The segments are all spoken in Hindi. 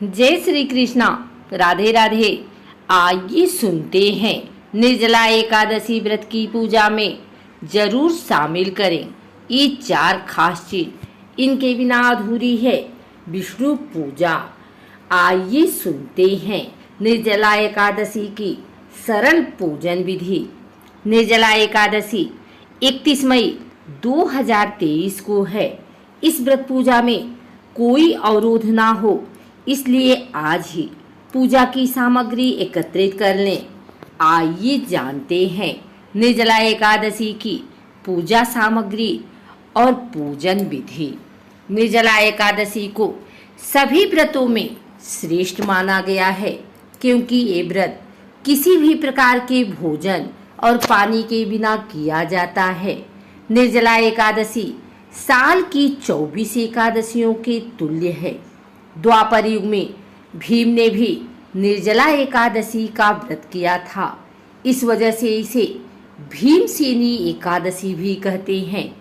जय श्री कृष्णा, राधे राधे। आइए सुनते हैं निर्जला एकादशी व्रत की पूजा में जरूर शामिल करें ये 4 खास चीज, इनके बिना अधूरी है विष्णु पूजा। आइए सुनते हैं निर्जला एकादशी की सरल पूजन विधि। निर्जला एकादशी 31 मई 2023 को है। इस व्रत पूजा में कोई अवरोध ना हो, इसलिए आज ही पूजा की सामग्री एकत्रित कर लें। आइए जानते हैं निर्जला एकादशी की पूजा सामग्री और पूजन विधि। निर्जला एकादशी को सभी व्रतों में श्रेष्ठ माना गया है, क्योंकि ये व्रत किसी भी प्रकार के भोजन और पानी के बिना किया जाता है। निर्जला एकादशी साल की 24 एकादशियों के तुल्य है। द्वापर युग में भीम ने भी निर्जला एकादशी का व्रत किया था। इस वजह से इसे भीमसेनी एकादशी भी कहते हैं।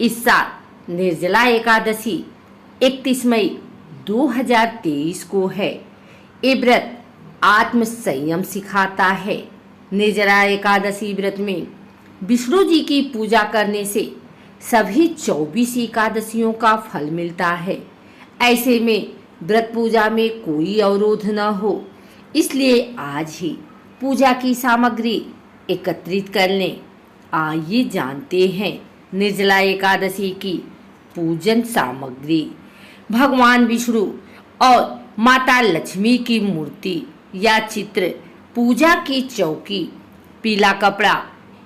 इस साल निर्जला एकादशी 31 मई 2023 को है। ये व्रत आत्म संयम सिखाता है। निर्जला एकादशी व्रत में विष्णु जी की पूजा करने से सभी 24 एकादशियों का फल मिलता है। ऐसे में व्रत पूजा में कोई अवरोध न हो, इसलिए आज ही पूजा की सामग्री एकत्रित कर लें। आइए जानते हैं निर्जला एकादशी की पूजन सामग्री। भगवान विष्णु और माता लक्ष्मी की मूर्ति या चित्र, पूजा की चौकी, पीला कपड़ा,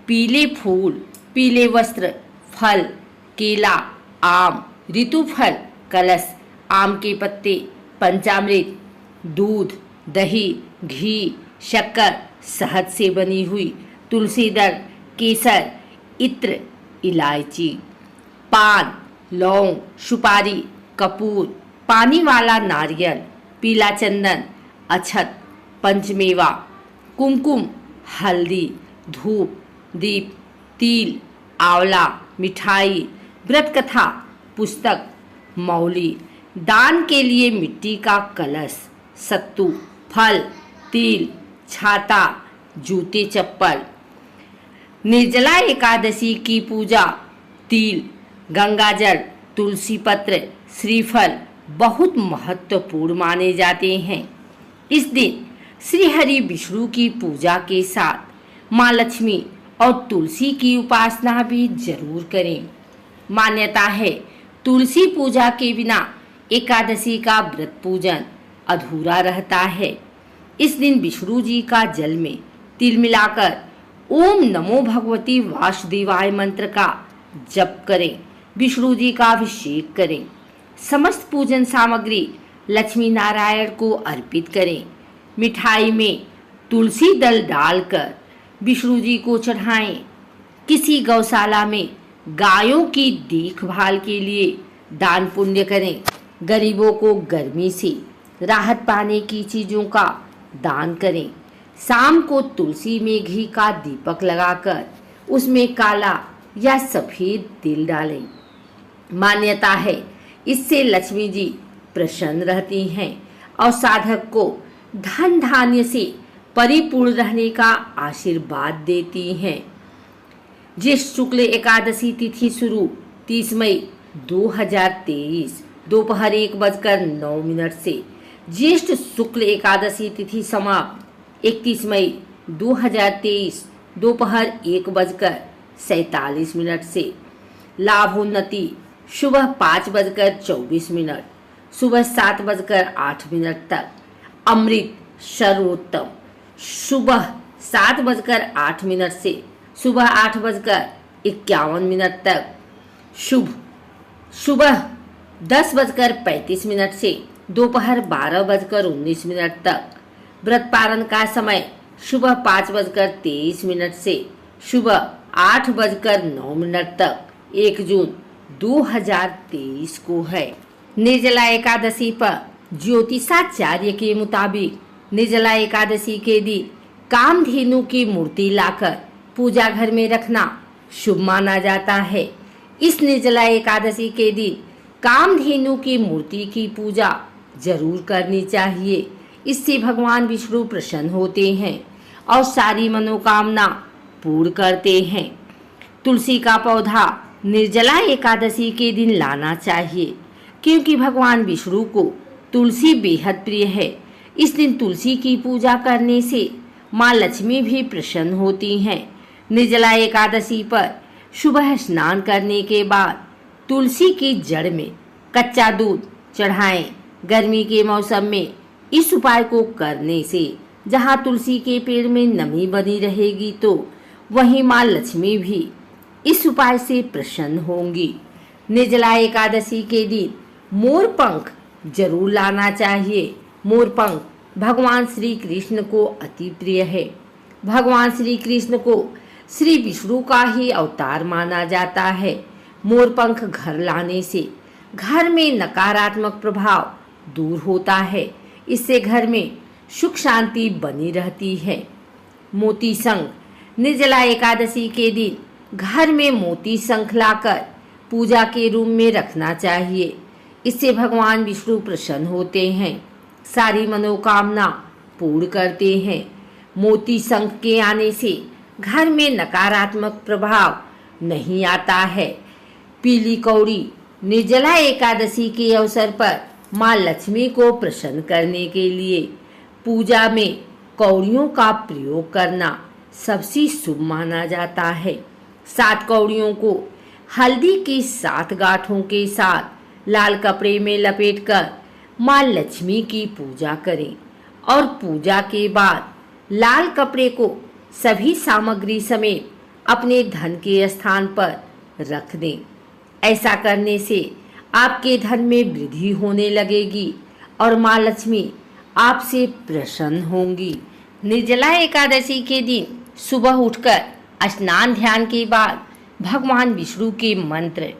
पीले फूल, पीले वस्त्र, फल, केला, आम, ऋतुफल, कलश, आम के पत्ते, पंचामृत, दूध, दही, घी, शक्कर, शहद से बनी हुई तुलसी दल, केसर, इत्र, इलायची, पान, लौंग, सुपारी, कपूर, पानी वाला नारियल, पीला चंदन, अक्षत, पंचमेवा, कुमकुम, हल्दी, धूप, दीप, तिल, आंवला, मिठाई, व्रत कथा पुस्तक, मौली, दान के लिए मिट्टी का कलश, सत्तू, फल, तिल, छाता, जूते, चप्पल। निर्जला एकादशी की पूजा तिल, गंगाजल, तुलसी पत्र, श्रीफल बहुत महत्वपूर्ण माने जाते हैं। इस दिन श्री हरि विष्णु की पूजा के साथ माँ लक्ष्मी और तुलसी की उपासना भी जरूर करें। मान्यता है तुलसी पूजा के बिना एकादशी का व्रत पूजन अधूरा रहता है। इस दिन विष्णु जी का जल में तिल मिलाकर ओम नमो भगवती वासुदेवाय मंत्र का जप करें। विष्णु जी का अभिषेक करें। समस्त पूजन सामग्री लक्ष्मी नारायण को अर्पित करें। मिठाई में तुलसी दल डालकर विष्णु जी को चढ़ाएं। किसी गौशाला में गायों की देखभाल के लिए दान पुण्य करें। गरीबों को गर्मी से राहत पाने की चीज़ों का दान करें। शाम को तुलसी में घी का दीपक लगाकर उसमें काला या सफ़ेद तिल डालें। मान्यता है इससे लक्ष्मी जी प्रसन्न रहती हैं और साधक को धन धान्य से परिपूर्ण रहने का आशीर्वाद देती हैं। ज्येष्ठ शुक्ल एकादशी तिथि शुरू 30 मई 2023 दोपहर 1:09 से। ज्येष्ठ शुक्ल एकादशी तिथि समाप्त 31 मई 2023 दोपहर 1:47 से। लाभोन्नति सुबह 5:24, सुबह 7:08 तक। अमृत सर्वोत्तम सुबह 7:08 से सुबह 8:51 तक। शुभ सुबह 10:35 से दोपहर 12:19 तक। व्रत पारण का समय सुबह 5:23 से सुबह 8:09 तक 1 जून 2023 को है। निर्जला एकादशी पर ज्योतिषाचार्य के मुताबिक निर्जला एकादशी के दिन कामधेनु की मूर्ति लाकर पूजा घर में रखना शुभ माना जाता है। इस निर्जला एकादशी के दिन कामधेनु की मूर्ति की पूजा जरूर करनी चाहिए। इससे भगवान विष्णु प्रसन्न होते हैं और सारी मनोकामना पूर्ण करते हैं। तुलसी का पौधा निर्जला एकादशी के दिन लाना चाहिए, क्योंकि भगवान विष्णु को तुलसी बेहद प्रिय है। इस दिन तुलसी की पूजा करने से माँ लक्ष्मी भी प्रसन्न होती हैं। निर्जला एकादशी पर सुबह स्नान करने के बाद तुलसी की जड़ में कच्चा दूध चढ़ाएं। गर्मी के मौसम में इस उपाय को करने से जहाँ तुलसी के पेड़ में नमी बनी रहेगी, तो वहीं माँ लक्ष्मी भी इस उपाय से प्रसन्न होंगी। निर्जला एकादशी के दिन मोर पंख जरूर लाना चाहिए। मोर पंख भगवान श्री कृष्ण को अति प्रिय है। भगवान श्री कृष्ण को श्री विष्णु का ही अवतार माना जाता है। मोर पंख घर लाने से घर में नकारात्मक प्रभाव दूर होता है। इससे घर में सुख शांति बनी रहती है। मोती शंख निर्जला एकादशी के दिन घर में मोती शंख लाकर पूजा के रूम में रखना चाहिए। इससे भगवान विष्णु प्रसन्न होते हैं, सारी मनोकामना पूर्ण करते हैं। मोती शंख के आने से घर में नकारात्मक प्रभाव नहीं आता है। पीली कौड़ी निर्जला एकादशी के अवसर पर माँ लक्ष्मी को प्रसन्न करने के लिए पूजा में कौड़ियों का प्रयोग करना सबसे शुभ माना जाता है। 7 कौड़ियों को हल्दी की 7 गांठों के साथ लाल कपड़े में लपेटकर माँ लक्ष्मी की पूजा करें और पूजा के बाद लाल कपड़े को सभी सामग्री समेत अपने धन के स्थान पर रख दें। ऐसा करने से आपके धन में वृद्धि होने लगेगी और माँ लक्ष्मी आपसे प्रसन्न होंगी। निर्जला एकादशी के दिन सुबह उठकर स्नान ध्यान के बाद भगवान विष्णु के मंत्र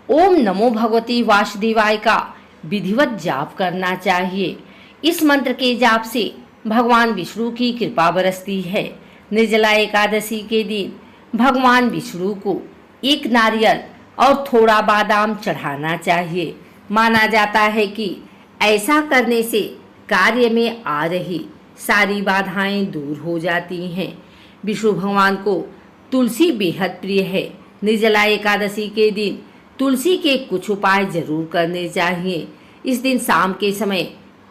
ओम नमो भगवती वासुदेवाय का विधिवत जाप करना चाहिए। इस मंत्र के जाप से भगवान विष्णु की कृपा बरसती है। निर्जला एकादशी के दिन भगवान विष्णु को एक नारियल और थोड़ा बादाम चढ़ाना चाहिए। माना जाता है कि ऐसा करने से कार्य में आ रही सारी बाधाएं दूर हो जाती हैं। विष्णु भगवान को तुलसी बेहद प्रिय है। निर्जला एकादशी के दिन तुलसी के कुछ उपाय जरूर करने चाहिए। इस दिन शाम के समय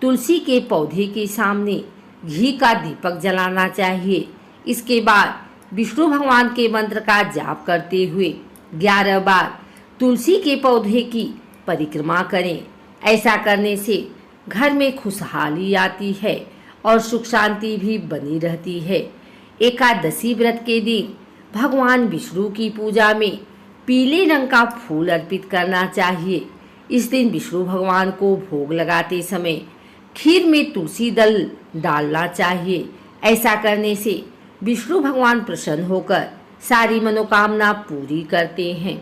तुलसी के पौधे के सामने घी का दीपक जलाना चाहिए। इसके बाद विष्णु भगवान के मंत्र का जाप करते हुए 11 बार तुलसी के पौधे की परिक्रमा करें। ऐसा करने से घर में खुशहाली आती है और सुख शांति भी बनी रहती है। एकादशी व्रत के दिन भगवान विष्णु की पूजा में पीले रंग का फूल अर्पित करना चाहिए। इस दिन विष्णु भगवान को भोग लगाते समय खीर में तुलसी दल डालना चाहिए। ऐसा करने से विष्णु भगवान प्रसन्न होकर सारी मनोकामना पूरी करते हैं।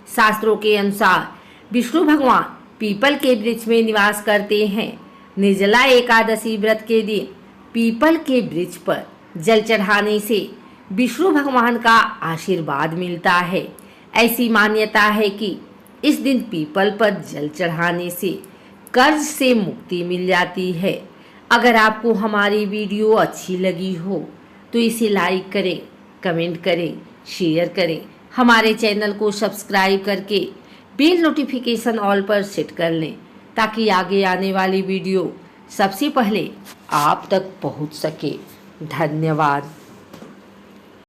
शास्त्रों के अनुसार विष्णु भगवान पीपल के वृक्ष में निवास करते हैं। निर्जला एकादशी व्रत के दिन पीपल के वृक्ष पर जल चढ़ाने से विष्णु भगवान का आशीर्वाद मिलता है। ऐसी मान्यता है कि इस दिन पीपल पर जल चढ़ाने से कर्ज से मुक्ति मिल जाती है। अगर आपको हमारी वीडियो अच्छी लगी हो तो इसे लाइक करें, कमेंट करें, शेयर करें। हमारे चैनल को सब्सक्राइब करके बेल नोटिफिकेशन ऑल पर सेट कर लें, ताकि आगे आने वाली वीडियो सबसे पहले आप तक पहुंच सके। धन्यवाद।